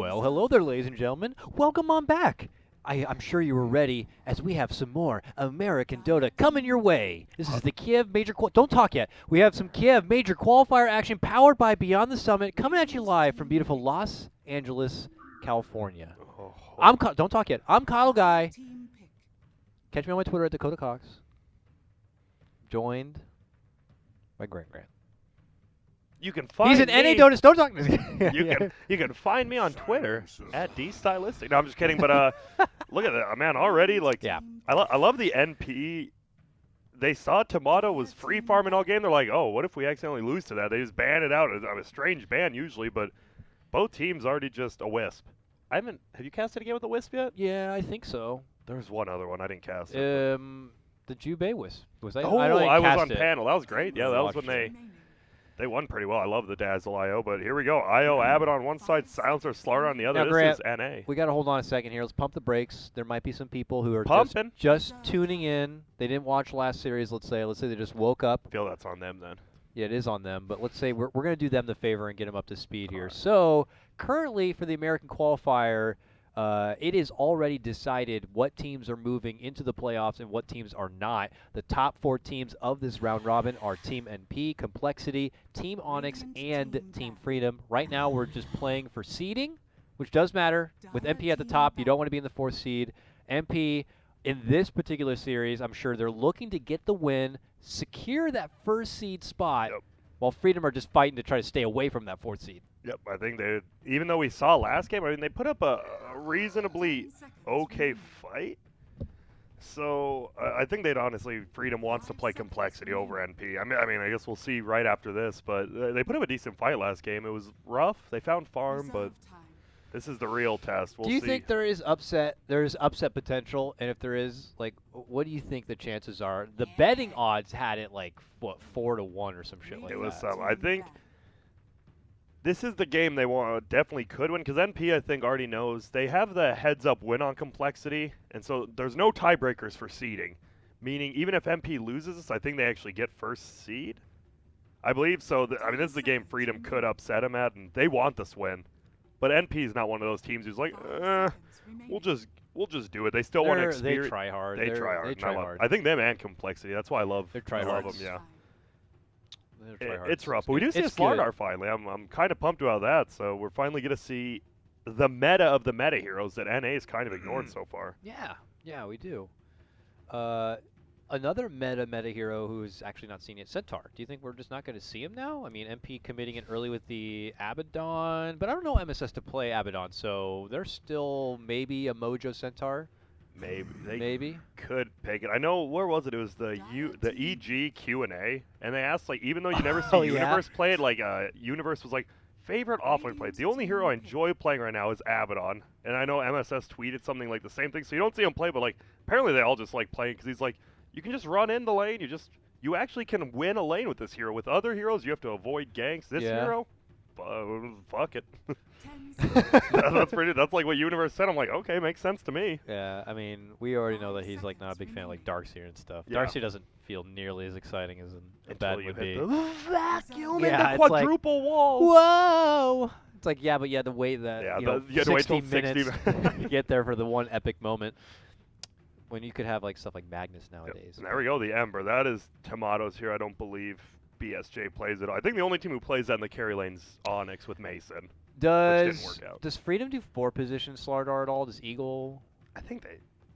Well, hello there, ladies and gentlemen. Welcome on back. I'm sure you were ready, as we have some more American Dota coming your way. This is the Kiev Major Don't talk yet. We have some Kiev Major Qualifier action powered by Beyond the Summit, coming at you live from beautiful Los Angeles, California. Don't talk yet. I'm Kyle Guy. Catch me on my Twitter at Dakota Cox. Joined by Grant Grant. You can find He's an me. NA Dota. Don't talk. You can find me on Twitter at dstylistic. No, I'm just kidding. But look at that, man. Already, like, Yeah. I love the NP. They saw Tomato was free farming all game. They're like, oh, what if we accidentally lose to that? They just ban it out. It's a strange ban usually, but both teams already just a wisp. Have you casted a game with a wisp yet? Yeah, I think so. There's one other one I didn't cast. The Jubei was that? Oh, I was on panel. That was great. Yeah, that was when Watched they won pretty well. I love the Dazzle IO, but here we go. IO Abbott on one side, Silencer Slaughter on the other. Now, This Grant, is NA. We got to hold on a second here. Let's pump the brakes. There might be some people who are Pumping. just tuning in. They didn't watch last series, let's say. Let's say they just woke up. I feel that's on them then. Yeah, it is on them. But let's say we're going to do them the favor and get them up to speed here. So currently for the American qualifier, it is already decided what teams are moving into the playoffs and what teams are not. The top 4 teams of this round robin are Team NP, Complexity, Team Onyx, and Team Freedom. Right now, we're just playing for seeding, which does matter. With NP at the top, you don't want to be in the 4th seed. NP, in this particular series, I'm sure they're looking to get the win, secure that 1st seed spot, while Freedom are just fighting to try to stay away from that 4th seed. Yep, I think even though we saw last game, I mean, they put up a reasonably okay fight. So I think they'd honestly, Freedom wants to play Complexity over NP. I mean, I guess we'll see right after this, but they put up a decent fight last game. It was rough. They found farm, but this is the real test. We'll see. Do you think there is upset potential? And if there is, like, what do you think the chances are? The betting odds had it like, what, 4-1 or some shit like that. It was some. I think this is the game they definitely could win, because NP, I think, already knows they have the heads-up win on Complexity, and so there's no tiebreakers for seeding, meaning even if NP loses this, I think they actually get 1st seed. I believe so. I mean, this is the game Freedom could upset them at, and they want this win. But NP is not one of those teams who's like, we'll just do it. They still want to experience. They try hard. They try hard. They try hard. I think them and Complexity. That's why I love them. Yeah. It's rough, but we do see a Slardar finally. I'm kind of pumped about that. So we're finally going to see the meta of the meta heroes that NA is kind of ignored so far. Yeah, we do. Another meta hero who is actually not seen yet, Centaur. Do you think we're just not going to see him now? I mean, MP committing it early with the Abaddon, but I don't know MSS to play Abaddon, so there's still maybe a Mojo Centaur. Maybe could pick it. I know, where was it? It was the EG Q&A, and they asked, like, even though you never see Universe play it, like Universe was like, favorite offlane play. The only hero I enjoy playing right now is Abaddon, and I know MSS tweeted something like the same thing. So you don't see him play, but like apparently they all just like playing because he's like, you can just run in the lane. You actually can win a lane with this hero. With other heroes, you have to avoid ganks. This hero, fuck it. That's like what Universe said. I'm like, okay, makes sense to me. Yeah, I mean, we already know that he's like not a big fan of like Darkseer and stuff. Yeah. Darkseer doesn't feel nearly as exciting as a bad would be. The vacuum Yeah, and the quadruple wall. Whoa! It's like, yeah, but you had to wait you had to wait 60 till minutes 60 to get there for the one epic moment. When you could have like stuff like Magnus nowadays. There we go, the Ember. That is Tomatoes here. I don't believe BSJ plays it. I think the only team who plays that in the carry lane's Onyx with Mason. Which didn't work out. Does Freedom do 4-position Slardar at all? Does Eagle? I think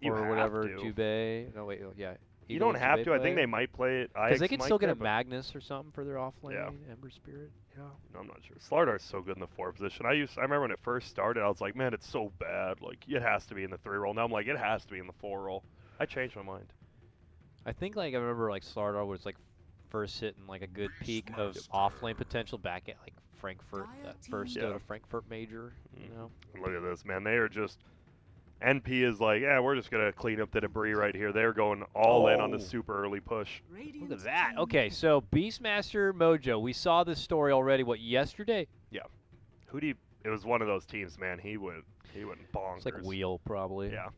or whatever, Jubei? No, wait, yeah. You don't have to. I think they might play it. Because they could still get a Magnus or something for their offlane Ember Spirit. Yeah, no, I'm not sure. Slardar's so good in the 4 position. I remember when it first started, I was like, man, it's so bad. Like, it has to be in the 3 role. Now I'm like, it has to be in the 4 role. I changed my mind. I think like I remember like Slardar was like first hitting like a good peak of offlane potential back at like Frankfurt, that first Dota Frankfurt major. You know. Look at this, man. They are just. NP is like, yeah, we're just gonna clean up the debris right here. They're going all in on the super early push. Look at that. Okay, so Beastmaster Mojo. We saw this story already. What, yesterday? Yeah. It was one of those teams, man. He went bonkers. It's like Wheel probably. Yeah.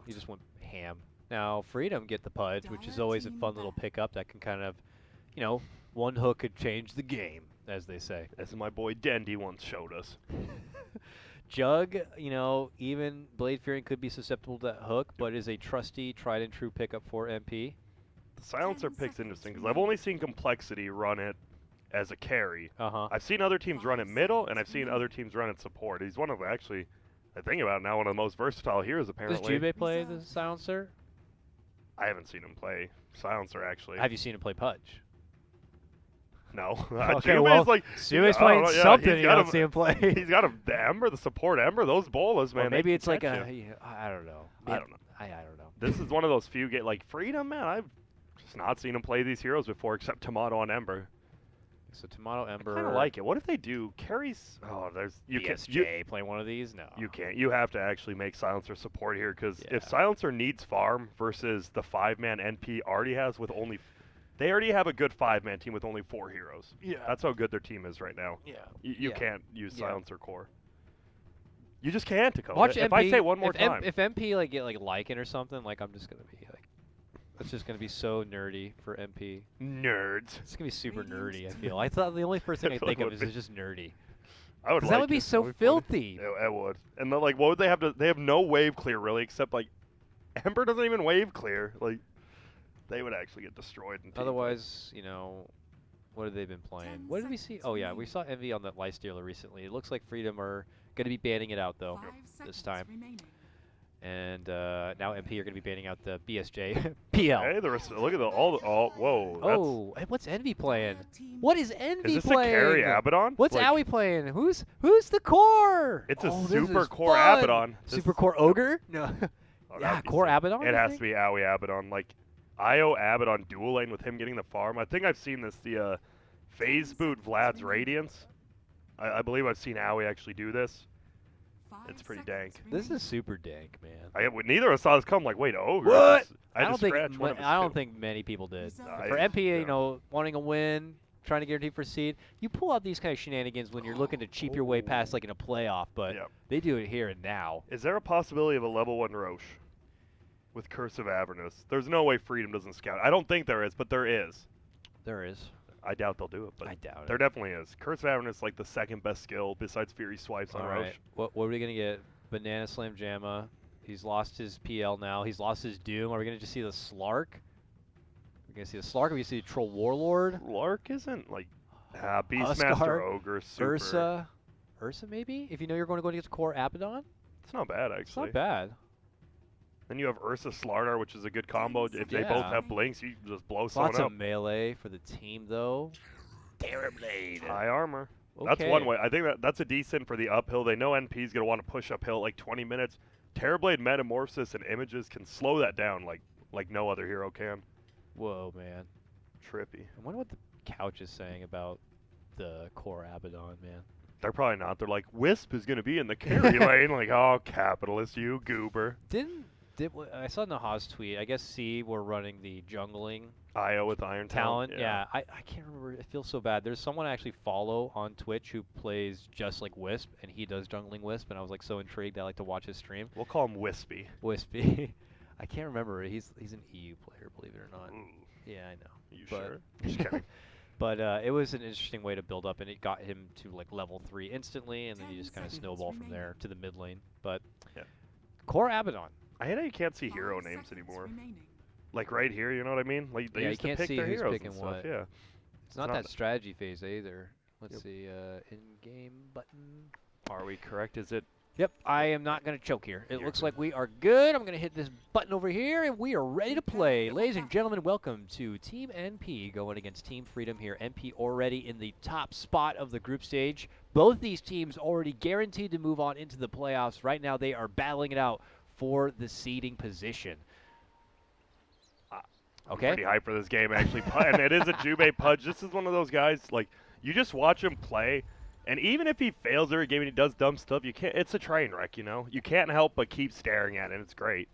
He just went ham. Now Freedom get the Pudge, which is always a fun little pickup that can kind of, one hook could change the game, as they say. As my boy Dendy once showed us. Jug, even Blade Fury could be susceptible to that hook, but is a trusty, tried and true pickup for MP. The silencer pick's interesting because I've only seen Complexity run it as a carry. I've seen other teams run it middle, and I've seen other teams run it support. He's one of actually, I think about it now, one of the most versatile heroes apparently. Does Jube play the silencer? I haven't seen him play silencer actually. Have you seen him play Pudge? No. Okay, well, Jube's playing something. You don't see him play. He's got the Ember, the support Ember, those bolas, man. Or maybe it's like I don't know. I don't know. I don't know. This is one of those few like Freedom, man. I've just not seen him play these heroes before, except Tomato and Ember. So Tomato, Ember. I kind of like it. What if they do carries? Oh, you can't play one of these. No, you can't. You have to actually make silencer support here because if silencer needs farm versus the 5-man NP already has with only. They already have a good 5-man team with only 4 heroes. Yeah. That's how good their team is right now. Yeah. You can't use silencer core. You just can't, Dakota. Watch if MP, I say one more time. If MP get Lycan or something, I'm just gonna be like, it's just gonna be so nerdy for MP. Nerds. It's gonna be super nerdy. I feel. I thought the only first thing I think of is just nerdy. I would. That would be so filthy. It would. And then what would they have to? They have no wave clear really, except Ember doesn't even wave clear. They would actually get destroyed. Otherwise, what have they been playing? What did we see? Oh yeah, we saw Envy on that Lifestealer recently. It looks like Freedom are going to be banning it out though this time. And now MP are going to be banning out the BSJ PL. Hey, look at whoa. Oh, and what's Envy playing? What is Envy playing? Is this playing? a carry Abaddon? What's Owie playing? Who's the core? It's a super core Abaddon. Super core Ogre? No. Yeah, core Abaddon. It has to be Owie Abaddon. IO Abaddon dual lane with him getting the farm. I think I've seen this. The phase boot Vlad's Radiance. I believe I've seen Owie actually do this. It's pretty dank. This is super dank, man. Neither of us saw this come. Wait, Ogre. What? I don't think many people did. For MP, wanting a win, trying to guarantee for seed, you pull out these kind of shenanigans when you're looking to cheap your way past in a playoff, but they do it here and now. Is there a possibility of a level 1 Roche with Curse of Avernus? There's no way Freedom doesn't scout. I don't think there is, but there is. There is. I doubt they'll do it, but I doubt it. There definitely is. Curse of Avernus is the second best skill besides Fury Swipes on Roche. What are we going to get? Banana Slam Jamma. He's lost his PL now. He's lost his Doom. Are we going to just see the Slark? We're going to see the Slark. Are we going to see the Troll Warlord? Slark isn't Beastmaster Ogre, super. Ursa maybe? If you're going to go against core Abaddon? It's not bad, actually. It's not bad. Then you have Ursa Slardar, which is a good combo. If they both have blinks, you just blow someone up. Lots of melee for the team, though. Terrorblade. High armor. Okay. That's one way. I think that's a decent for the uphill. They know NP's going to want to push uphill 20 minutes. Terrorblade, Metamorphosis, and Images can slow that down like no other hero can. Whoa, man. Trippy. I wonder what the couch is saying about the core Abaddon, man. They're probably not. They're like, Wisp is going to be in the carry lane. Oh, capitalist, you goober. I saw in the Haas tweet, I guess C were running the jungling IO with Iron Talent. Yeah, I can't remember. It feels so bad. There's someone I actually follow on Twitch who plays just like Wisp, and he does jungling Wisp, and I was so intrigued. I like to watch his stream. We'll call him Wispy. Wispy. I can't remember. He's an EU player, believe it or not. Ooh. Yeah, I know. You sure? Just kidding. But it was an interesting way to build up, and it got him to level 3 instantly, and then you just kind of snowball from there to the mid lane. But core Abaddon. I hate how you can't see hero names anymore. Right here, you know what I mean? They used to pick their heroes and stuff. What. Yeah. It's not that strategy phase either. Let's see, in-game button. Are we correct? Is it? Yep, I am not going to choke here. It looks like we are good. I'm going to hit this button over here, and we are ready to play. Ladies and gentlemen, welcome to Team NP going against Team Freedom here. NP already in the top spot of the group stage. Both these teams already guaranteed to move on into the playoffs. Right now, they are battling it out for the seeding position. Okay. I'm pretty hyped for this game, actually. And it is a Jube Pudge. This is one of those guys, you just watch him play, and even if he fails every game and he does dumb stuff, it's a train wreck, You can't help but keep staring at it, and it's great.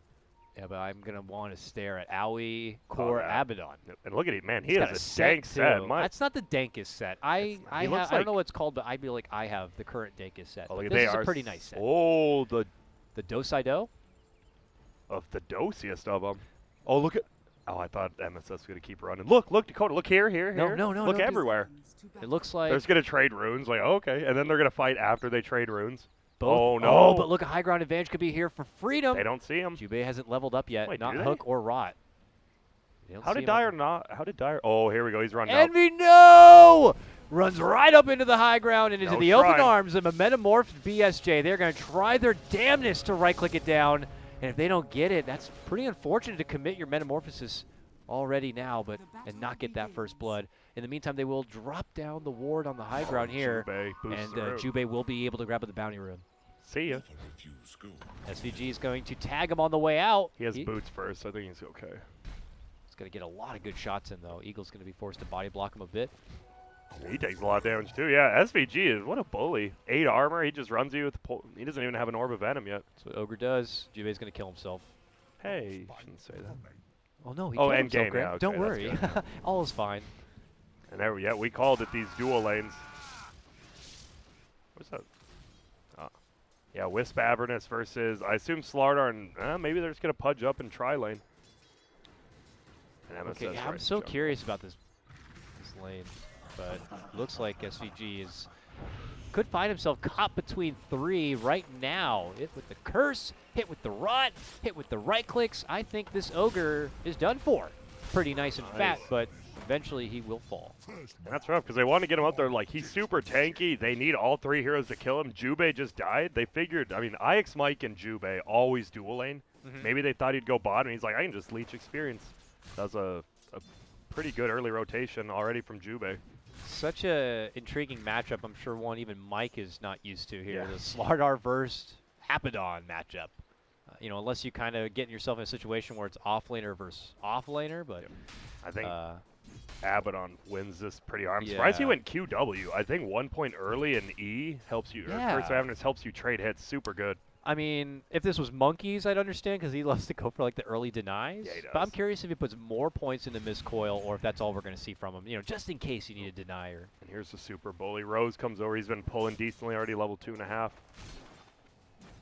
Yeah, but I'm going to want to stare at Owie, core Abaddon. And look at him, man. He has a dank set. That's not the dankest set. I don't know what it's called, but I'd be I have the current dankest set. Oh, this is a pretty nice set. Oh, the Dosai-Do? Of the dosiest of them. Oh, look at... Oh, I thought MSS was going to keep running. Look, Dakota. Look here. No. Look everywhere. It looks like... They're just going to trade runes. Okay. And then they're going to fight after they trade runes. Both. Oh, no. Oh, but look, a high ground advantage could be here for Freedom. They don't see him. Jubei hasn't leveled up yet. Wait, not Hook or Rot. How did Dyer not? How did Dyer? Oh, here we go. He's running Envy, no! Runs right up into the high ground and into the shrine. open arms of a metamorphed BSJ. They're going to try their damnedest to right-click it down. And if they don't get it, that's pretty unfortunate to commit your metamorphosis already now, and not get that first blood. In the meantime, they will drop down the ward on the high ground here, and Jubei will be able to grab at the bounty room. See ya. SVG is going to tag him on the way out. He has boots first, so I think he's okay. He's going to get a lot of good shots in, though. Eagle's going to be forced to body block him a bit. He takes a lot of damage, too. Yeah, SVG is, what a bully. 8 armor, he just runs you with the he doesn't even have an Orb of Venom yet. That's what Ogre does. Jubei's going to kill himself. Hey, you shouldn't say that. Oh, no, he killed himself, game, yeah, okay, don't worry. All is fine. And there, yeah, we called it these dual lanes. What's that? Yeah, Wisp Avernus versus, I assume Slardar, and maybe they're just going to pudge up and try lane. And MSS okay, yeah, I'm so curious about this lane, but looks like SVG could find himself caught between 3 right now. Hit with the curse, hit with the rot, hit with the right clicks. I think this Ogre is done for. Pretty nice and fat, but eventually he will fall. And that's rough, because they want to get him up there. Like, he's super tanky. They need all 3 heroes to kill him. Jubei just died. They figured, I mean, IX Mike and Jubei always dual lane. Maybe they thought he'd go bottom, and he's like, I can just leech experience. That was a pretty good early rotation already from Jubei. Such a intriguing matchup. I'm sure one even Mike is not used to here. The Slardar versus Abaddon matchup. You know, unless you kind of get yourself in a situation where it's offlaner versus offlaner, but I think Abaddon wins this pretty hard. I'm surprised he went QW. I think 1 point early in E helps you. First Avernus helps you trade hits. Super good. I mean, if this was Monkeys, I'd understand because he loves to go for like the early denies. Yeah, he does. But I'm curious if he puts more points into Miss Coil or if that's all we're going to see from him. You know, just in case you need a denier. And here's the super bully. Rose comes over. He's been pulling decently already, level 2.5.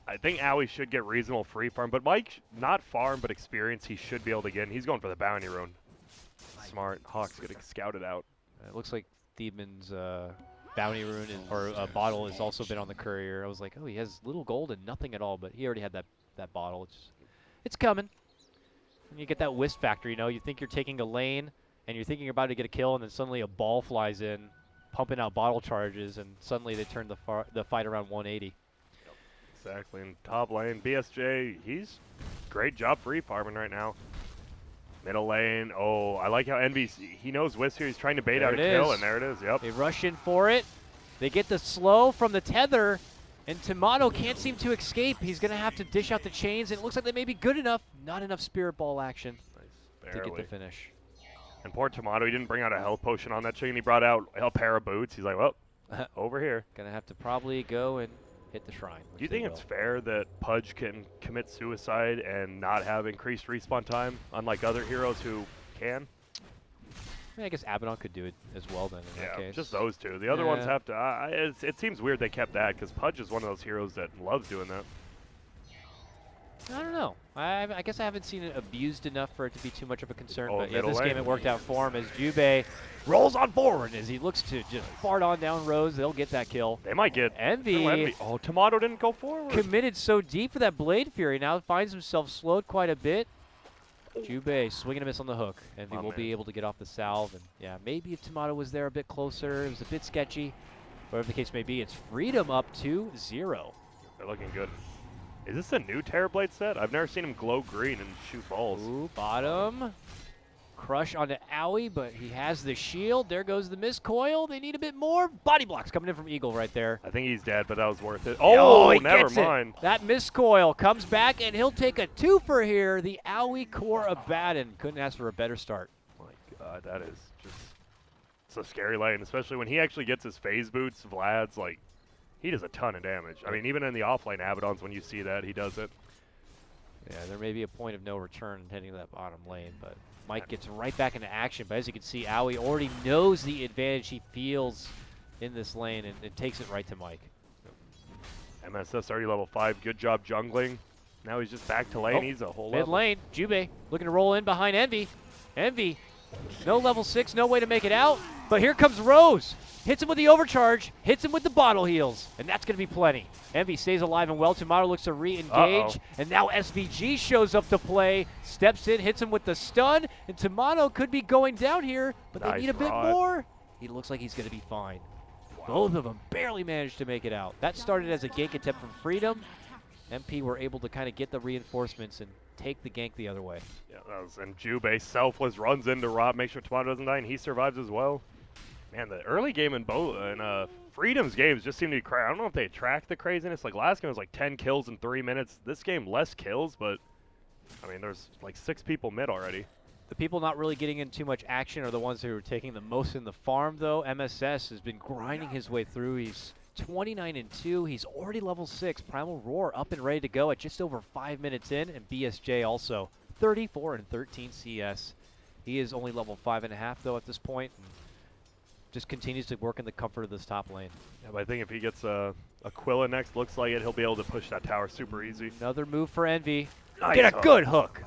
I think Owie should get reasonable free farm, but Mike, not farm, but experience, he should be able to get. And he's going for the bounty rune. Smart. Hawk's getting scouted out. It looks like Thiedman's bounty rune or bottle has also been on the courier. I was like, oh, he has little gold and nothing at all, but he already had that bottle. It's coming. And you get that wisp factor, you know. You think you're taking a lane, and you're thinking about to get a kill, and then suddenly a ball flies in, pumping out bottle charges, and suddenly they turn the fight around 180. Exactly. And top lane, BSJ, he's great job free farming right now. Middle lane, oh, I like how Envy, he knows Wisp here. He's trying to bait out a kill, and there it is, yep. They rush in for it. They get the slow from the tether, and Tomato can't seem to escape. He's going to have to dish out the chains, and it looks like they may be good enough. Not enough Spirit Ball action to get the finish. And poor Tomato, he didn't bring out a health potion on that chain. He brought out a pair of boots. He's like, well, over here. Going to have to probably go and hit the shrine. Do you think it's fair that Pudge can commit suicide and not have increased respawn time, unlike other heroes who can? I mean, I guess Abaddon could do it as well then in that case. Just those two. The other ones have to. It seems weird they kept that because Pudge is one of those heroes that loves doing that. I don't know. I guess I haven't seen it abused enough for it to be too much of a concern. But yeah, this game it worked out for him as Jubei rolls on forward as he looks to just fart on down Rose. They'll get that kill. They might get Envy. Oh, Tomato didn't go forward. Committed so deep for that Blade Fury. Now finds himself slowed quite a bit. Jubei swinging a miss on the hook. Envy will be able to get off the salve. And yeah, maybe if Tomato was there a bit closer, it was a bit sketchy. Whatever the case may be, it's Freedom up 2-0. They're looking good. Is this a new Terrorblade set? I've never seen him glow green and shoot balls. Ooh, bottom. Crush onto Owie, but he has the shield. There goes the miscoil. They need a bit more. Body blocks coming in from Eagle right there. I think he's dead, but that was worth it. Oh, never mind. That miscoil comes back, and he'll take a twofer here. The Owie core Abaddon. Couldn't ask for a better start. My God, that is just... It's a scary lane, especially when he actually gets his phase boots. Vlad's like... He does a ton of damage. I mean, even in the offlane Abaddons, when you see that, he does it. Yeah, there may be a point of no return heading to that bottom lane, but Mike gets right back into action. But as you can see, Owie already knows the advantage he feels in this lane and takes it right to Mike. MSS already level 5. Good job jungling. Now he's just back to lane. He's a whole mid lane. Jubei looking to roll in behind Envy. Envy, no level 6, no way to make it out. But here comes Rose. Hits him with the overcharge, hits him with the bottle heals, and that's going to be plenty. Envy stays alive and well. Tomorrow looks to re-engage, and now SVG shows up to play, steps in, hits him with the stun, and Tomano could be going down here, but they need a bit more. He looks like he's going to be fine. Both of them barely managed to make it out. That started as a gank attempt from Freedom. MP were able to kind of get the reinforcements and take the gank the other way. Yeah, that was, and Jubei selfless runs into Rob, makes sure Tomano doesn't die, and he survives as well. Man, the early game in Freedom's games just seemed to be crazy. I don't know if they tracked the craziness. Like last game was like 10 kills in 3 minutes. This game less kills, but I mean there's like 6 people mid already. The people not really getting in too much action are the ones who are taking the most in the farm, though. MSS has been grinding his way through. He's 29-2. He's already level 6. Primal Roar up and ready to go at just over 5 minutes in, and BSJ also 34-13 CS. He is only level 5.5 though at this point. And just continues to work in the comfort of this top lane. Yeah, but I think if he gets Aquila next, looks like it, he'll be able to push that tower super easy. Another move for Envy. Nice Get a good hook.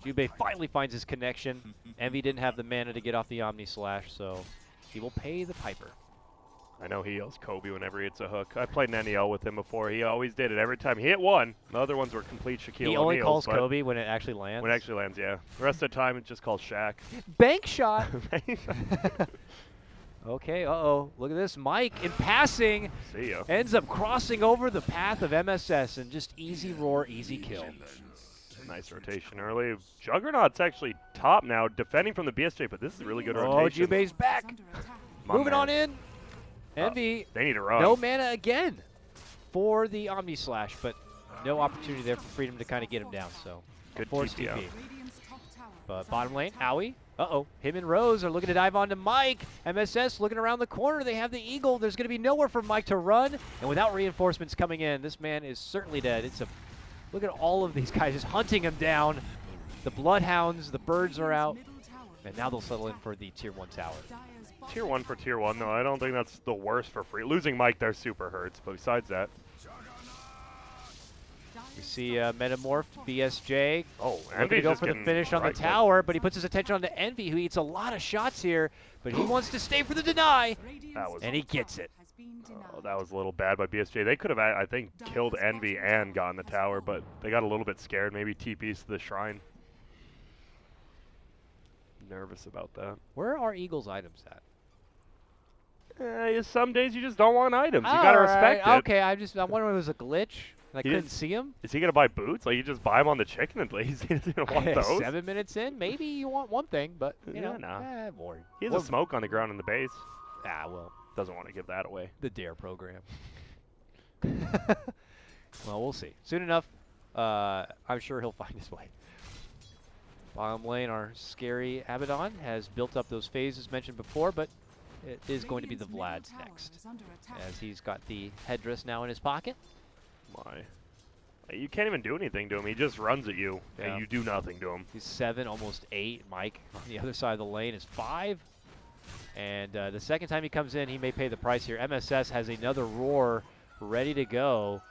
Jubei finally finds his connection. Envy didn't have the mana to get off the Omni Slash, so he will pay the piper. I know he yells Kobe whenever he hits a hook. I played an NEL with him before. He always did it. Every time he hit one, the other ones were complete Shaquille He only calls Kobe when it actually lands? When it actually lands, yeah. The rest of the time, it's just called Shaq. Bank shot! Okay, uh-oh. Look at this. Mike, in passing, see ya. Ends up crossing over the path of MSS and just easy roar, easy kill. Nice rotation early. Juggernaut's actually top now, defending from the BSJ, but this is really good rotation. Oh, Jubei's back. Moving on in. Envy. They need to run. No mana again for the Omni Slash, but no opportunity there for Freedom to kind of get him down. So good TP. But bottom lane, Owie. Uh-oh. Him and Rose are looking to dive onto Mike. MSS looking around the corner. They have the Eagle. There's going to be nowhere for Mike to run. And without reinforcements coming in, this man is certainly dead. It's a look at all of these guys just hunting him down. The Bloodhounds, the birds are out. And now they'll settle in for the Tier 1 tower. Tier 1 for Tier 1, though. I don't think that's the worst for free. Losing Mike there super hurts, but besides that. We see Metamorphed BSJ. Oh, looking to go for the finish on the tower, but he puts his attention on the Envy, who eats a lot of shots here, but he wants to stay for the deny, and he gets it. Oh, that was a little bad by BSJ. They could have, I think, killed Envy and gotten the tower, but they got a little bit scared. Maybe TPs to the shrine. Nervous about that. Where are Eagle's items at? Some days you just don't want items. You gotta respect it. Okay, I wonder if it was a glitch. I couldn't see him. Is he gonna buy boots? Like you just buy him on the chicken and he doesn't want those. 7 minutes in, maybe you want one thing, but you know, boring. He has a smoke on the ground in the base. Ah, well, doesn't want to give that away. The DARE program. Well, we'll see. Soon enough, I'm sure he'll find his way. Bottom lane, our scary Abaddon has built up those phases mentioned before, but it is going to be the Vlad's next, as he's got the headdress now in his pocket. You can't even do anything to him. He just runs at you, and you do nothing to him. He's 7, almost 8. Mike on the other side of the lane is 5. And the second time he comes in, he may pay the price here. MSS has another roar ready to go.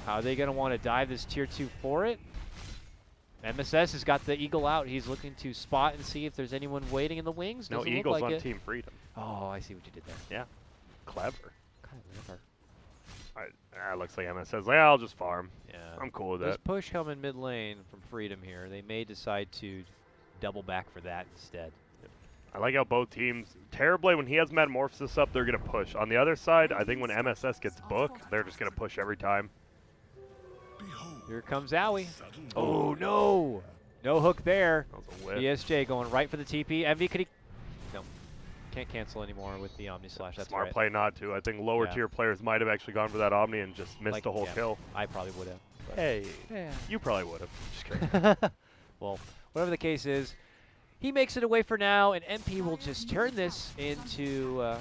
How are they going to want to dive this Tier 2 for it? MSS has got the Eagle out. He's looking to spot and see if there's anyone waiting in the wings. No, Eagle's on Team Freedom. Oh, I see what you did there. Yeah. Clever. Clever. Looks like MSS. Like, I'll just farm. Yeah. I'm cool with There's that. push coming mid lane from Freedom here. They may decide to double back for that instead. I like how both teams, Terrorblade, when he has Metamorphosis up, they're going to push. On the other side, I think when MSS gets Book, they're just going to push every time. Here comes Owie. Oh, no. No hook there. That was a whip. BSJ going right for the TP. Envy, could he? No. Can't cancel anymore with the Omni Slash. That's Smart play not to. I think lower tier players might have actually gone for that Omni and just missed the whole kill. I probably would have. Hey, you probably would have. Just kidding. Well, whatever the case is, he makes it away for now, and MP will just turn this into a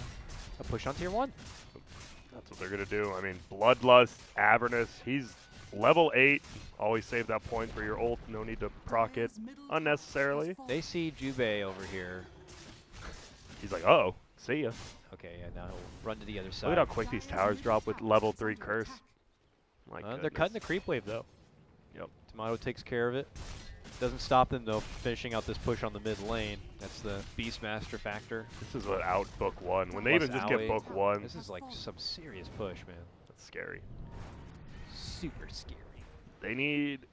push on Tier 1. That's what they're going to do. I mean, Bloodlust, Avernus, he's level 8. Always save that point for your ult. No need to proc it unnecessarily. They see Jubei over here. He's like, uh-oh, see ya. Okay, yeah, now he'll run to the other side. Look at how quick these towers drop with level 3 curse. They're cutting the creep wave, though. Yep. Tomato takes care of it. Doesn't stop them, though, finishing out this push on the mid lane. That's the Beastmaster factor. This is what out book 1. When they Plus even just Owie. get book 1. This is like some serious push, man. That's scary. Super scary. They need...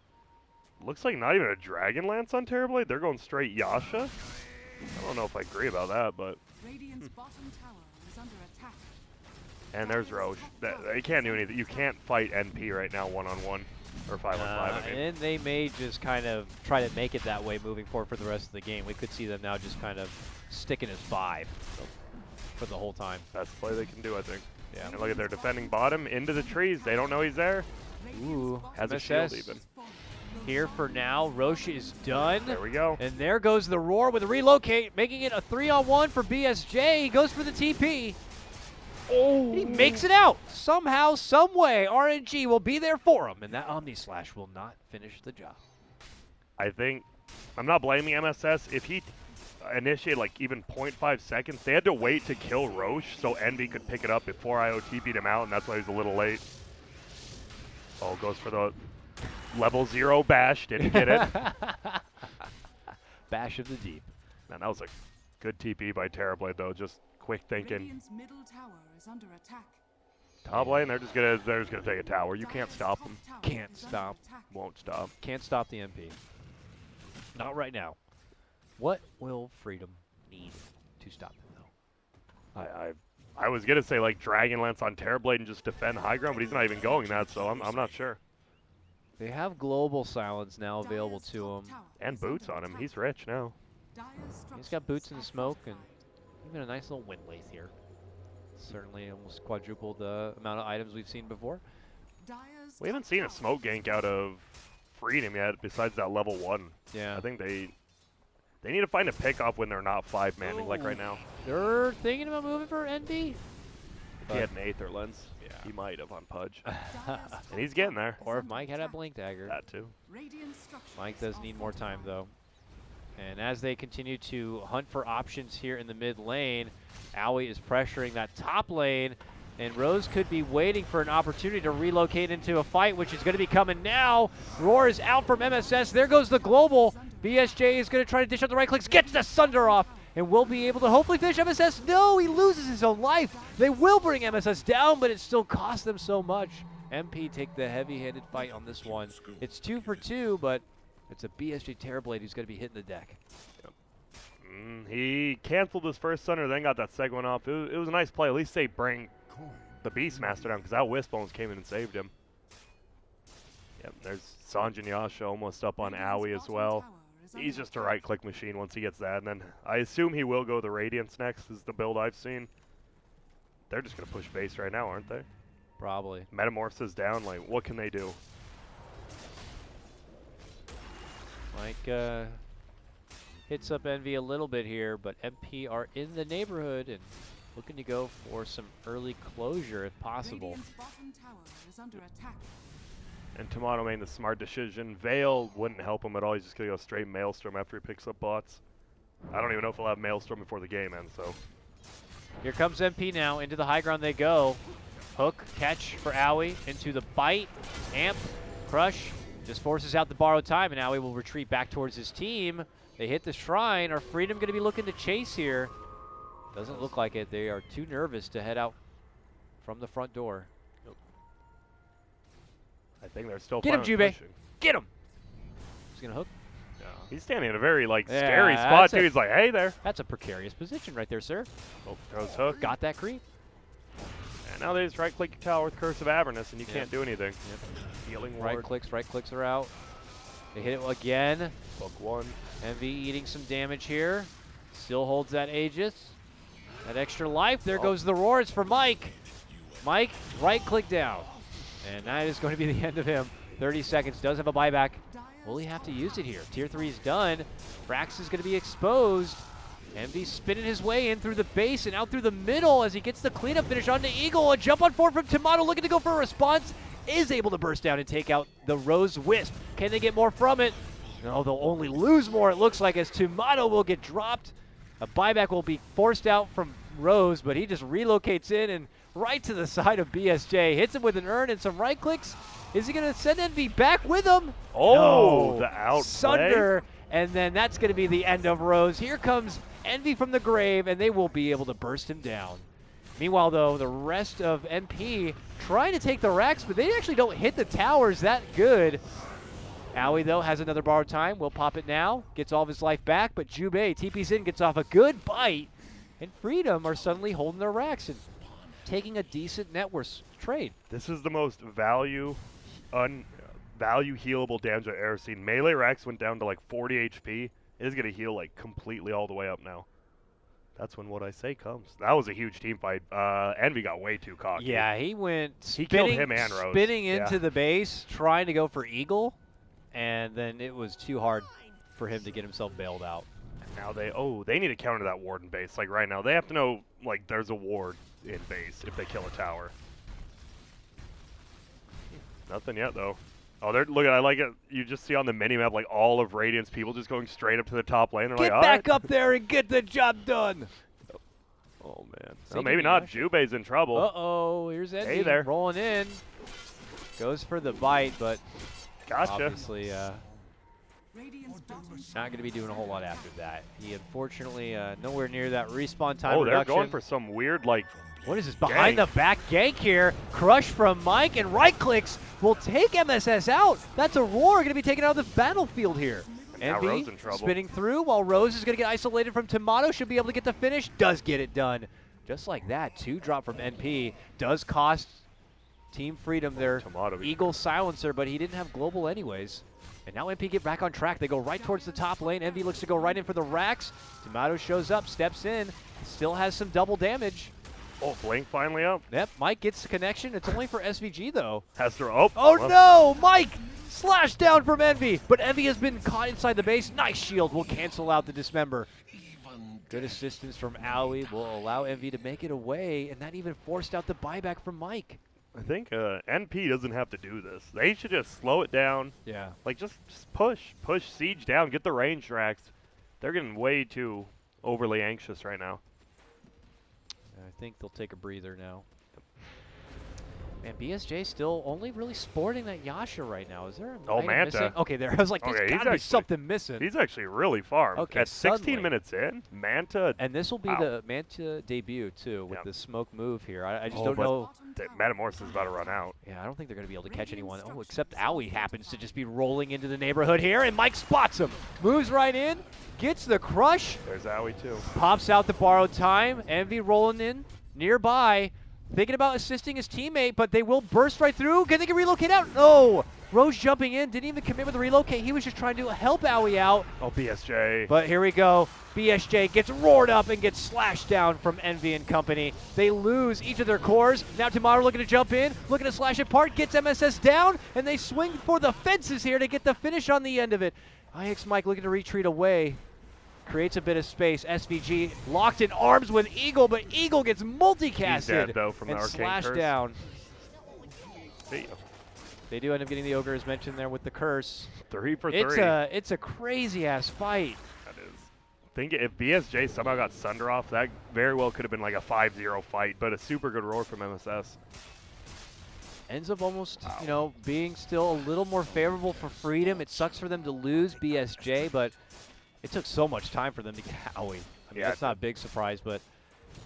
Looks like not even a Dragon Lance on Terrorblade. They're going straight Yasha. I don't know if I agree about that, but... bottom tower is under attack. And there's Roche. They can't do anything. You can't fight NP right now one-on-one. Or 5-on-5, I mean. And they may just kind of try to make it that way moving forward for the rest of the game. We could see them now just kind of sticking as 5 for the whole time. Best play they can do, I think. Yeah. And look at their defending bottom into the trees. They don't know he's there. Ooh, Has a shield even. Here for now. Roche is done. There we go. And there goes the Roar with a relocate, making it a 3-on-1 for BSJ. He goes for the TP. Oh, he makes it out. Somehow, some way, RNG will be there for him, and that Omni Slash will not finish the job. I think, I'm not blaming MSS. If he initiated like even 0.5 seconds, they had to wait to kill Roche so Envy could pick it up before IoT beat him out, and that's why he was a little late. Oh, goes for the level 0 bash. Didn't get it. Bash of the deep. Man, that was a good TP by Terrorblade, though. Just quick thinking. Radiant's middle tower is under attack. Top lane, they're just gonna take a tower. You can't stop them. Can't stop. Won't stop. Can't stop the MP. Not right now. What will Freedom need to stop him, though? I was gonna say like Dragonlance on Terrorblade and just defend high ground, but he's not even going that, so I'm not sure. They have Global Silence now available to him. And boots on him. He's rich now. He's got boots in the smoke and even a nice little wind lathe here. Certainly almost quadrupled the amount of items we've seen before. We haven't seen a smoke gank out of Freedom yet, besides that level 1. Yeah. I think they need to find a pickup when they're not 5-manning like right now. They're thinking about moving for NB. If he had an Aether Lens, he might have on Pudge. And he's getting there. Or if Mike had a Blink Dagger. That too. Mike does need more time, though. And as they continue to hunt for options here in the mid lane, Owie is pressuring that top lane, and Rose could be waiting for an opportunity to relocate into a fight, which is going to be coming now. Roar is out from MSS. There goes the global. BSJ is going to try to dish out the right clicks, gets the Sunder off, and will be able to hopefully finish MSS. No, he loses his own life. They will bring MSS down, but it still costs them so much. MP take the heavy-handed fight on this one. It's 2 for 2, but it's a BSJ Terrorblade who's going to be hitting the deck. Yep. He canceled his first Sunder, then got that second one off. It was a nice play. At least they bring the Beastmaster down, because that Wisp almost came in and saved him. Yep, there's Sanjin Yasha almost up on Owie as well. He's just a right-click machine once he gets that, and then I assume he will go the Radiance next, is the build I've seen. They're just going to push base right now, aren't they? Probably. Metamorphosis down, like, what can they do? Mike hits up Envy a little bit here, but MP are in the neighborhood and looking to go for some early closure if possible. And Tomato made the smart decision. Veil wouldn't help him at all. He's just going to go straight Maelstrom after he picks up bots. I don't even know if he'll have Maelstrom before the game ends, so. Here comes MP now. Into the high ground they go. Hook, catch for Owie. Into the bite. Amp, crush. Just forces out the borrowed time, and Owie will retreat back towards his team. They hit the shrine. Are Freedom going to be looking to chase here? Doesn't look like it. They are too nervous to head out from the front door. I think they're still Get him, Jube. Get him. He's going to hook. No. He's standing in a very, like, scary spot, too. He's like, hey there. That's a precarious position right there, sir. Oh, throws hook. Got that creep. And now they just right-click your tower with Curse of Avernus, and you can't do anything. Healing ward. Right clicks are out. They hit it again. Book 1. Envy eating some damage here. Still holds that Aegis. That extra life. There goes the Roar. It's for Mike. Mike, right-click down. And that is going to be the end of him. 30 seconds. Does have a buyback. Will he have to use it here? Tier 3 is done. Brax is going to be exposed. Envy spinning his way in through the base and out through the middle as he gets the cleanup finish onto Eagle. A jump on forward from Tomato looking to go for a response. Is able to burst down and take out the Rose Wisp. Can they get more from it? No, they'll only lose more, it looks like, as Tomato will get dropped. A buyback will be forced out from Rose, but he just relocates in and right to the side of BSJ. Hits him with an urn and some right clicks. Is he going to send Envy back with him? Oh, No. the outplay. Sunder, and then that's going to be the end of Rose. Here comes Envy from the grave, and they will be able to burst him down. Meanwhile, though, the rest of NP trying to take the racks, but they actually don't hit the towers that good. Aoi, though, has another borrowed time. Will pop it now. Gets all of his life back, but Jubei TP's in, gets off a good bite. And Freedom are suddenly holding their racks and taking a decent net worth trade. This is the most value healable damage I've ever seen. Melee racks went down to like 40 HP. It is going to heal like completely all the way up now. That's when what I say comes. That was a huge team fight. Envy got way too cocky. Yeah, he went He killed him and Rose. spinning into the base, trying to go for Eagle, and then it was too hard for him to get himself bailed out. Now they need to counter that ward in base. Like right now, they have to know like there's a ward in base if they kill a tower. Nothing yet though. Oh, look at I like it. You just see on the minimap like all of Radiant's people just going straight up to the top lane. They're Get like, back up there and get the job done. Oh man. So maybe not. Jubei's in trouble. Uh-oh, here's Envy Hey there. rolling in. Goes for the bite, but Gotcha. obviously Radiant's bottom not going to be doing a whole lot after that. He unfortunately nowhere near that respawn time Oh, they're reduction. going for some weird like. What is this? Behind the back gank here. Crush from Mike, and right clicks will take MSS out. That's a roar going to be taken out of the battlefield here. Now Envy Rose in trouble. spinning through while Rose is going to get isolated from Tomato. Should be able to get the finish. Does get it done. Just like that, 2 drop from NP. Does cost Team Freedom their Tomato. Eagle silencer, but he didn't have global anyways. And now NP get back on track. They go right towards the top lane. Envy looks to go right in for the racks. Tomato shows up, steps in, still has some double damage. Oh, Blink finally up. Yep, Mike gets the connection. It's only for SVG though. Has to. Oh well, no, Mike! Slash down from Envy, but Envy has been caught inside the base. Nice shield will cancel out the dismember. Good assistance from Aoi will allow Envy to make it away, and that even forced out the buyback from Mike. I think NP doesn't have to do this. They should just slow it down. Yeah. Like just push Siege down, get the range tracks. They're getting way too overly anxious right now. I think they'll take a breather now. Man, BSJ still only really sporting that Yasha right now. Is there a Manta. missing? Okay, there. I was like, Okay, there's he's gotta be actually- something missing. He's actually really farmed. Okay, At 16 suddenly. minutes in, Manta, And this will be Ow. the Manta debut too, with Yeah. the smoke move here. I just Oh, don't but- know. Metamorphosis is about to run out. Yeah, I don't think they're going to be able to catch anyone. Oh, except Aoi happens to just be rolling into the neighborhood here, and Mike spots him. Moves right in, gets the crush, There's Aoi too. pops out the borrowed time. Envy rolling in nearby, thinking about assisting his teammate, but they will burst right through. Can they get relocate out? No! Rose jumping in, didn't even commit with the relocate. He was just trying to help Aoi out. Oh, BSJ. But here we go. BSJ gets roared up and gets slashed down from Envy and company. They lose each of their cores. Now Tomato looking to jump in, looking to slash apart, gets MSS down, and they swing for the fences here to get the finish on the end of it. IX Mike looking to retreat away. Creates a bit of space. SVG locked in arms with Eagle, but Eagle gets multicasted He's dead, though, from the and arcane slashed curse. down. See ya. They do end up getting the ogre as mentioned there with the curse. 3 for 3. It's a crazy ass fight. That is. Think if BSJ somehow got Sunder off, that very well could have been like a 5-0 fight, but a super good roar from MSS. Ends up almost, you know, being still a little more favorable for Freedom. It sucks for them to lose BSJ, but it took so much time for them to get Aoi. I mean, Yeah, that's not a big surprise, but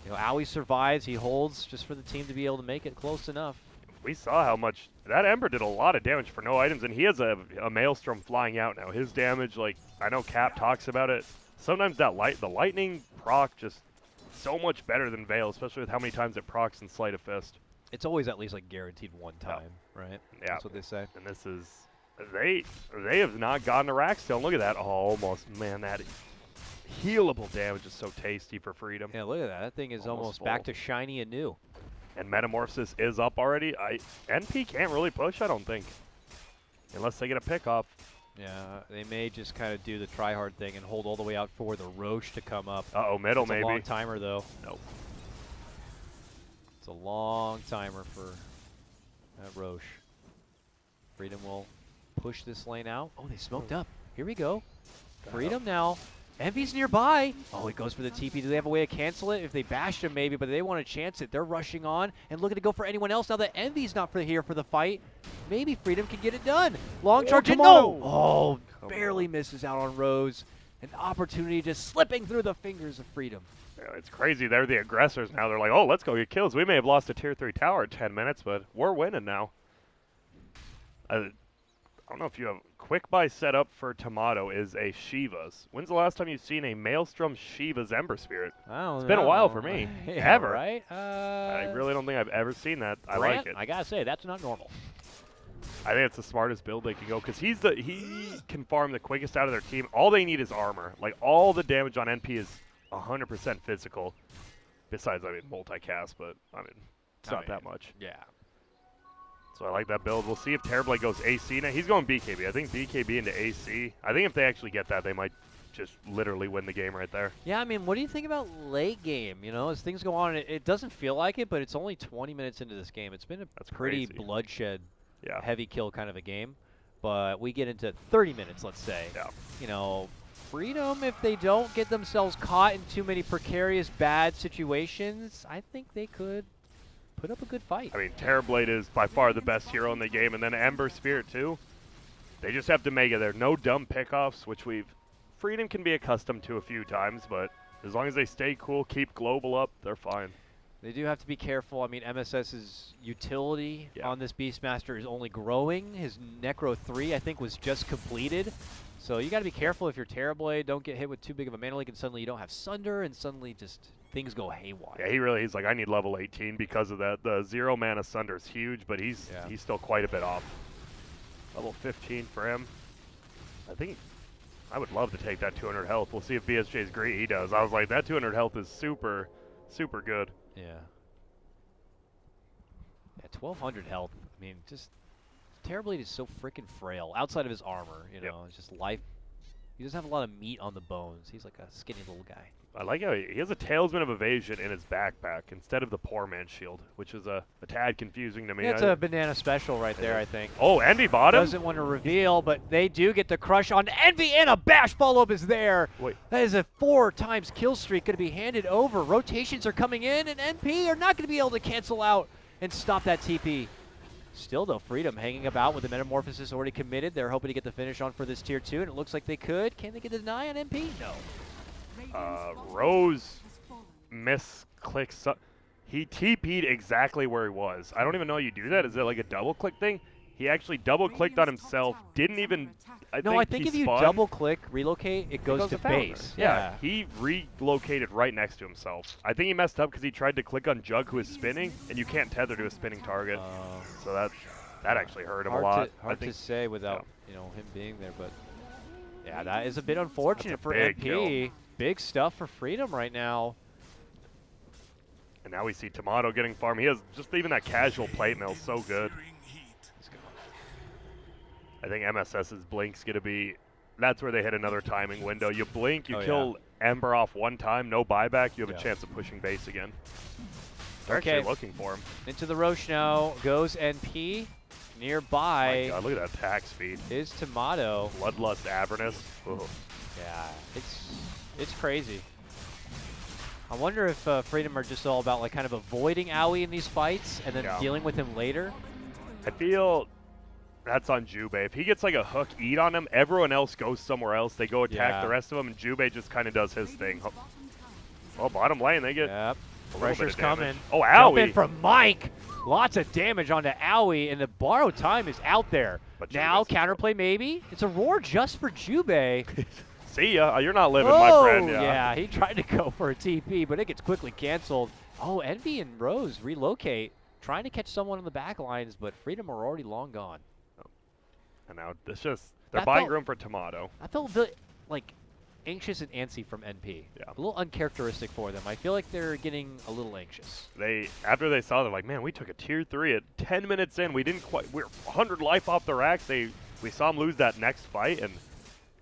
you know, Aoi survives. He holds just for the team to be able to make it close enough. We saw how much that Ember did a lot of damage for no items, and he has a Maelstrom flying out now. His damage, like I know Cap talks about it. Sometimes that the lightning proc just so much better than Veil, especially with how many times it procs in Sleight of Fist. It's always at least like guaranteed one time, right? Yeah. That's what they say. And this is they have not gotten a rack still. Look at that. Oh, almost. Man, that healable damage is so tasty for Freedom. Yeah, look at that. That thing is almost Almost back full. to shiny and new. And Metamorphosis is up already. NP can't really push, I don't think. Unless they get a pick off. Yeah, they may just kind of do the try-hard thing and hold all the way out for the Roche to come up. Uh-oh, middle It's maybe. a long timer, though. Nope. It's a long timer for that Roche. Freedom will push this lane out. Oh, they smoked up. Here we go. Freedom now Envy's nearby. Oh, he goes for the TP. Do they have a way to cancel it? If they bashed him, maybe, but they want to chance it. They're rushing on and looking to go for anyone else. Now that Envy's not here for the fight, maybe Freedom can get it done. Long charge in. No! Oh, barely misses out on Rose. An opportunity just slipping through the fingers of Freedom. Yeah, it's crazy. They're the aggressors now. They're like, oh, let's go get kills. We may have lost a tier 3 tower in 10 minutes, but we're winning now. I don't know if you have quick buy set up for Tomato is a Shiva's. When's the last time you've seen a Maelstrom Shiva's Ember Spirit? It's been a while for me. Yeah, ever. Right? I really don't think I've ever seen that. I like it. I gotta say, that's not normal. I think it's the smartest build they can go because he can farm the quickest out of their team. All they need is armor. Like all the damage on NP is 100% physical. Besides, I mean, multicast, but I mean, it's not that much. Yeah. So I like that build. We'll see if Terrorblade goes AC. Now he's going BKB. I think BKB into AC. I think if they actually get that, they might just literally win the game right there. Yeah, I mean, what do you think about late game? You know, as things go on, it doesn't feel like it, but it's only 20 minutes into this game. It's been a pretty bloodshed, heavy kill kind of a game. But we get into 30 minutes, let's say. Yeah. You know, Freedom, if they don't get themselves caught in too many precarious, bad situations, I think they could put up a good fight. I mean, Terrorblade is by far the best hero in the game, and then Ember Spirit too. They just have to make it there. No dumb pickoffs, which Freedom can be accustomed to a few times, but as long as they stay cool, keep global up, they're fine. They do have to be careful. I mean, MSS's utility on this Beastmaster is only growing. His Necro 3, I think, was just completed. So you got to be careful if you're Terrorblade. Don't get hit with too big of a mana leak, and suddenly you don't have Sunder, and suddenly just things go haywire. Yeah, he's like, I need level 18 because of that. The 0 mana Sunder is huge, but he's still quite a bit off. Level 15 for him. I think I would love to take that 200 health. We'll see if BSJ's great. He does. I was like, that 200 health is super, super good. Yeah. Yeah, 1,200 health. I mean, just Terrorblade is so freaking frail. Outside of his armor, you know, it's just life. He doesn't have a lot of meat on the bones. He's like a skinny little guy. I like how he has a Talisman of Evasion in his backpack instead of the Poor Man's Shield, which is a tad confusing to me. Yeah, it's a banana special right there, I think. Oh, Envy bottom? Doesn't want to reveal, but they do get the crush on Envy, and a bash follow-up is there. Wait. That is a 4 times kill streak going to be handed over. Rotations are coming in, and NP are not going to be able to cancel out and stop that TP. Still, though, Freedom hanging about with the Metamorphosis already committed. They're hoping to get the finish on for this Tier 2, and it looks like they could. Can they get a deny on MP? No. Rose misclicks. He TP'd exactly where he was. I don't even know you do that. Is it like a double-click thing? He actually double-clicked on himself. Didn't even. I think if you double-click relocate, it goes to base. Yeah, he relocated right next to himself. I think he messed up because he tried to click on Jug, who is spinning, and you can't tether to a spinning target. So that actually hurt him a lot. Hard to say without him being there, but yeah, that is a bit unfortunate for MP. Big stuff for Freedom right now. And now we see Tomato getting farm. He has just even that casual plate mill so good. I think MSS's Blink's going to be, that's where they hit another timing window. You blink, you kill Ember off one time, no buyback, you have a chance of pushing base again. They're actually looking for him. Into the Roche now goes NP. Nearby. Oh my God, look at that attack speed. Is Tomato. Bloodlust Avernus. Ooh. Yeah, it's crazy. I wonder if Freedom are just all about like kind of avoiding Owie in these fights and then dealing with him later. I feel that's on Jube. If he gets like a hook eat on him, everyone else goes somewhere else. They go attack the rest of them, and Jube just kind of does his thing. Oh, bottom lane, they get pressure's coming. Oh, Owie. Jump in from Mike. Lots of damage onto Owie, and the borrow time is out there. But now counterplay maybe. It's a roar just for Jube. See ya. You're not living, my friend. Yeah, he tried to go for a TP, but it gets quickly canceled. Oh, Envy and Rose relocate, trying to catch someone on the back lines, but Freedom are already long gone. And now it's just, they're buying room for Tomato. I felt a bit, like, anxious and antsy from NP. Yeah. A little uncharacteristic for them. I feel like they're getting a little anxious. After they saw, they're like, man, we took a tier 3 at 10 minutes in. We didn't quite, we're 100 life off the racks. We saw them lose that next fight, and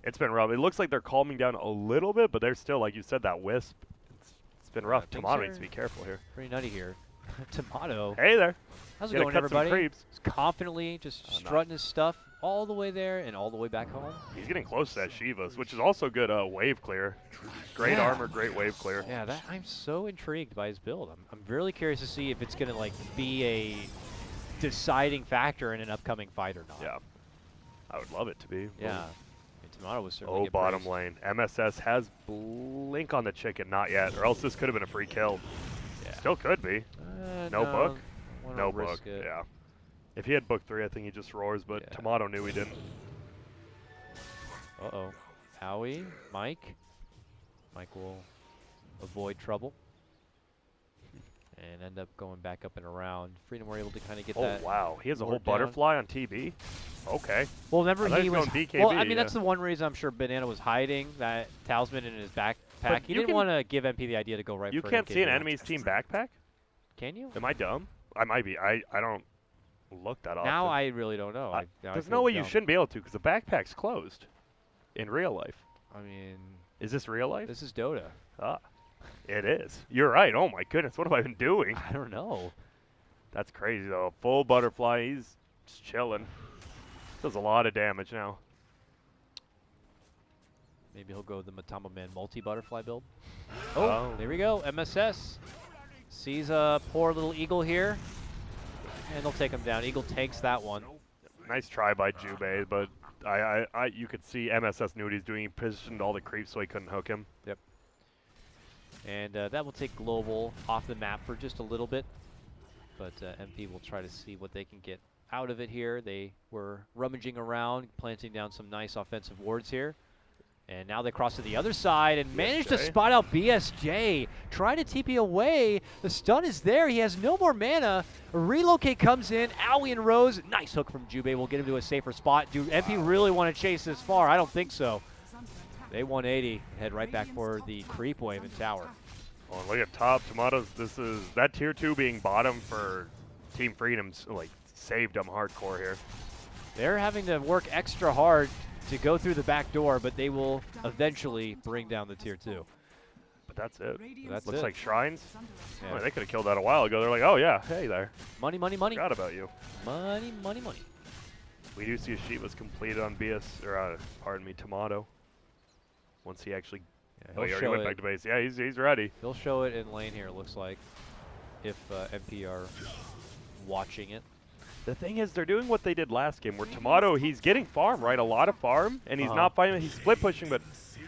it's been rough. It looks like they're calming down a little bit, but they're still, like you said, that wisp. It's been rough. Tomato needs to be careful here. Pretty nutty here. Tomato. Hey there. How's it Gotta going, cut some everybody? creeps. He's confidently just strutting his stuff all the way there and all the way back home. He's getting close to that Shivas, which is also good wave clear. Great armor, great wave clear. Yeah, that I'm so intrigued by his build. I'm really curious to see if it's going to like be a deciding factor in an upcoming fight or not. Yeah. I would love it to be. Yeah. Tomato was certainly Oh, get bottom praised. lane. MSS has blink on the chicken, not yet, or else this could have been a free kill. Yeah. Still could be. No book? Wanna No risk book. it. Yeah. If he had book 3, I think he just roars, but Yeah. Tomato knew he didn't. Uh-oh. Howie, Mike. Mike will avoid trouble and end up going back up and around. Freedom were able to kind of get that. Oh, wow. He has a whole ward down. butterfly on TB? Okay. Well, remember I thought he he was was. going BKB, Well, I mean yeah. that's the one reason I'm sure Banana was hiding that talisman in his backpack. But He you didn't can- want to give MP the idea to go right. You for can't see an MKB. enemy's team backpack? Can you? Am I dumb? I might be. I don't look that often. Now I really don't know. There's no way you shouldn't be able to because the backpack's closed in real life. I mean, Is this real life? this is Dota. Ah, it is. You're right. Oh my goodness, what have I been doing? I don't know. That's crazy though. Full butterfly. He's just chilling. Does a lot of damage now. Maybe he'll go the Matama Man multi-butterfly build. Oh. There we go. MSS sees a poor little Eagle here, and they'll take him down. Eagle takes that one. Nice try by Jubei, but you could see MSS knew what he's doing. He positioned all the creeps so he couldn't hook him. Yep. And that will take Global off the map for just a little bit, but MP will try to see what they can get out of it here. They were rummaging around, planting down some nice offensive wards here. And now they cross to the other side and manage to BSJ. spot out BSJ. Trying to TP away. The stun is there. He has no more mana. A relocate comes in. Owie and Rose. Nice hook from Jubei. Will get him to a safer spot. Do MP really want to chase this far? I don't think so. They 180. Head right back for the creep wave in tower. Oh, and look at top. Tomatoes, this is that tier 2 being bottom for Team Freedom's like saved them hardcore here. They're having to work extra hard to go through the back door, but they will eventually bring down the tier 2. But that's it. That's Looks it. like Shrines. Yeah. Oh, they could have killed that a while ago. They're like, oh yeah, hey there. Money, money, money. Forgot about you. Money, money, money. We do see a Shiva's completed on BS, or pardon me, Tomato. Once he actually, Yeah, oh, he he'll already show went it. back to base. Yeah, he's ready. He'll show it in lane here, it looks like, if MP are watching it. The thing is, they're doing what they did last game, where Tomato, he's getting farm, right? A lot of farm, and he's not fighting. He's split pushing, but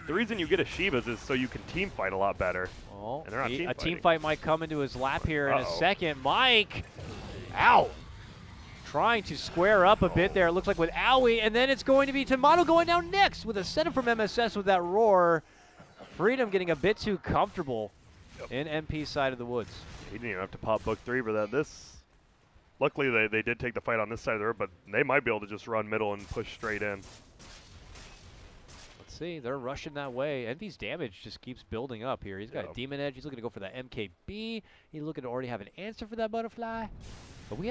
the reason you get a Shiva's is so you can team fight a lot better. Oh, And they're not team a team fighting. fight might come into his lap here in a Uh-oh. second. Mike, ow! Trying to square up a bit there, it looks like with Owie, and then it's going to be Tomato going down next with a setup from MSS with that roar. Freedom getting a bit too comfortable in MP's side of the woods. He didn't even have to pop book 3 for that. Luckily, they did take the fight on this side of the road, but they might be able to just run middle and push straight in. Let's see, they're rushing that way. Envy's damage just keeps building up here. He's got a Demon Edge. He's looking to go for that MKB. He's looking to already have an answer for that Butterfly. But we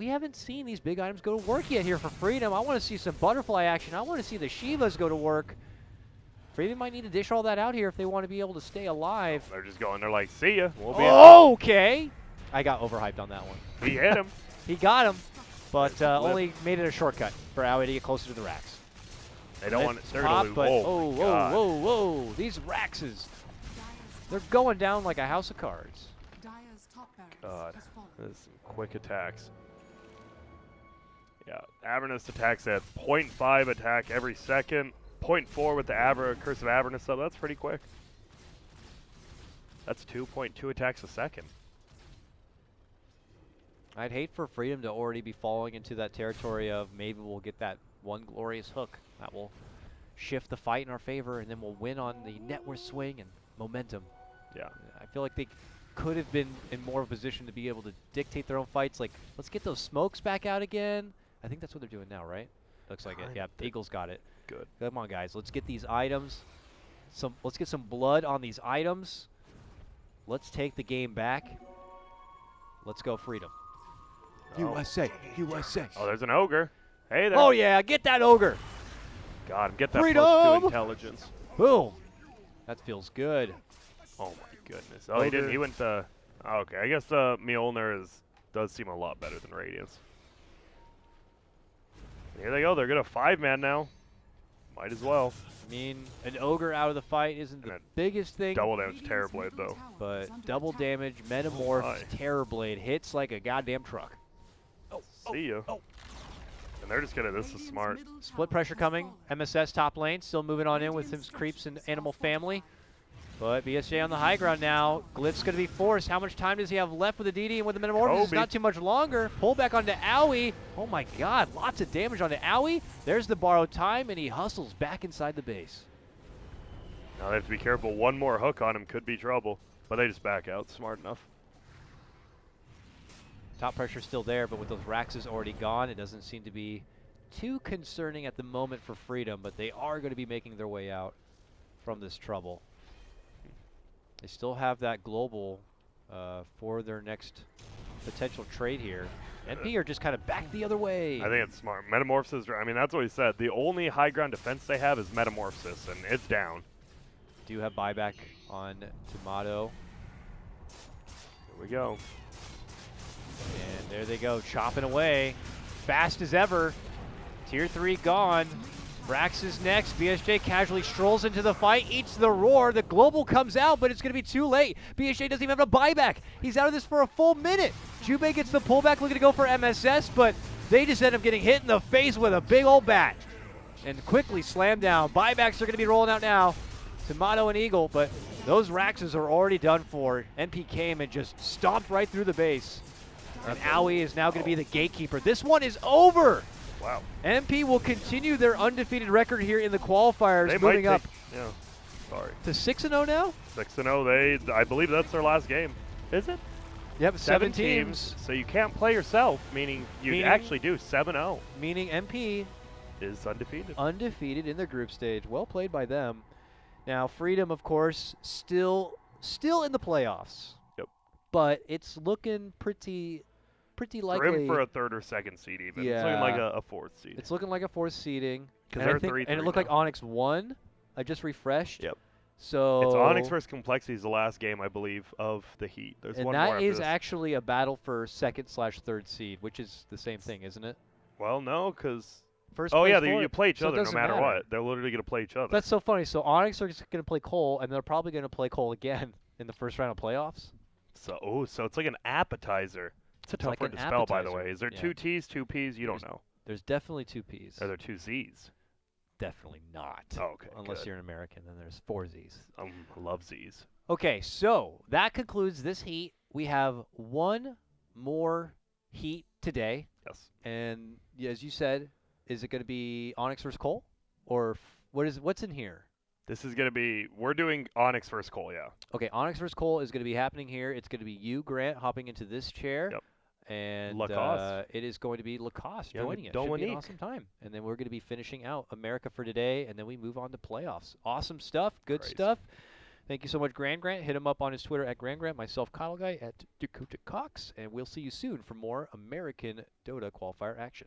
haven't seen these big items go to work yet here for Freedom. I want to see some Butterfly action. I want to see the Shivas go to work. Freedom might need to dish all that out here if they want to be able to stay alive. They're just going, they're like, see ya. We'll be Okay. I got overhyped on that one. He hit him. He got him, but only made it a shortcut for Owie to get closer to the racks. They don't want it. They're Top, going to but lose. oh, my whoa, God. whoa, whoa. These Raxes, they're going down like a house of cards. Dire's top barracks God. has fallen. There's some quick attacks. Yeah, Avernus attacks at 0.5 attack every second. 0.4 with the Curse of Avernus, so that's pretty quick. That's 2.2 attacks a second. I'd hate for Freedom to already be falling into that territory of maybe we'll get that one glorious hook that will shift the fight in our favor, and then we'll win on the net worth swing and momentum. Yeah. I feel like they could have been in more of a position to be able to dictate their own fights. Like, let's get those smokes back out again. I think that's what they're doing now, right? Looks like it. Yeah, Eagles got it. Good. Come on, guys. Let's get these items. Let's get some blood on these items. Let's take the game back. Let's go Freedom. USA, USA. Oh, there's an ogre. Hey there. Oh yeah, get that ogre. God, get that Freedom! +2 intelligence. Boom. That feels good. Oh my goodness. Oh, he didn't. Ogre. He went the Okay, I guess Mjolnir does seem a lot better than Radiance. Here they go. They're going to 5-man now. Might as well. I mean, an Ogre out of the fight isn't the biggest thing. Double damage Terrorblade, though. But double damage, Metamorph, Terrorblade hits like a goddamn truck. See ya. And they're just going to, this is smart. Split pressure coming. MSS top lane, still moving on in with his creeps and Animal Family. But BSJ on the high ground now. Glyph's going to be forced. How much time does he have left with the DD and with the Metamorphosis? Not too much longer. Pull back onto Owie. Oh my god, lots of damage onto Owie. There's the borrowed time, and he hustles back inside the base. Now they have to be careful. One more hook on him could be trouble. But they just back out. Smart enough. Top pressure still there, but with those Raxes already gone, it doesn't seem to be too concerning at the moment for Freedom, but they are going to be making their way out from this trouble. They still have that global for their next potential trade here. NP are just kind of back the other way. I think it's smart. Metamorphosis, I mean, that's what he said. The only high ground defense they have is Metamorphosis, and it's down. Do have buyback on Tomato. Here we go. And there they go, chopping away. Fast as ever. Tier 3 gone. Brax is next. BSJ casually strolls into the fight, eats the roar. The global comes out, but it's going to be too late. BSJ doesn't even have a buyback. He's out of this for a full minute. Jubei gets the pullback, looking to go for MSS, but they just end up getting hit in the face with a big old bat. And quickly slammed down. Buybacks are going to be rolling out now. Tomato and Eagle, but those Raxes are already done for. NP came and just stomped right through the base. And Owie is now going to be the gatekeeper. This one is over. Wow. MP will continue their undefeated record here in the qualifiers, they moving up to 6-0 now? 6-0. I believe that's their last game. Is it? Yep, 7 teams. So you can't play yourself, meaning you actually do 7-0. Meaning MP is undefeated. Undefeated in their group stage. Well played by them. Now, Freedom, of course, still in the playoffs. Yep. But it's looking pretty likely. Grim for a 3rd or 2nd seed even. Yeah. It's looking like a 4th seed. It's looking like a 4th seeding. Because they're 3-3 and it looked like Onyx won. I just refreshed. Yep. So it's Onyx versus Complexity is the last game, I believe, of the Heat. There's one more after that is this. actually a battle for 2nd/3rd seed, which is the same thing, isn't it? Well, no, because first. Oh place yeah, forward, you play each so other no matter what. They're literally going to play each other. That's so funny. So Onyx are just going to play Cole, and they're probably going to play Cole again in the first round of playoffs. So it's like an appetizer. It's a tough word to spell, by the way. Is there 2 T's, 2 P's? You don't know. There's definitely 2 P's. Are there 2 Z's? Definitely not. Oh, okay. Unless you're an American, then there's 4 Z's. I love Z's. Okay, so that concludes this heat. We have one more heat today. Yes. And as you said, is it going to be Onyx versus Cole, or what's in here? This is going to be, we're doing Onyx versus Cole, yeah. Okay, Onyx versus Cole is going to be happening here. It's going to be you, Grant, hopping into this chair. Yep. And Lacoste. It is going to be Lacoste joining it. Dominique. Should be an awesome time. And then we're going to be finishing out America for today, and then we move on to playoffs. Awesome stuff. Good stuff. Thank you so much, Grant. Hit him up on his Twitter at Grant. Myself, Kyle Guy, at Dakota Cox. And we'll see you soon for more American Dota qualifier action.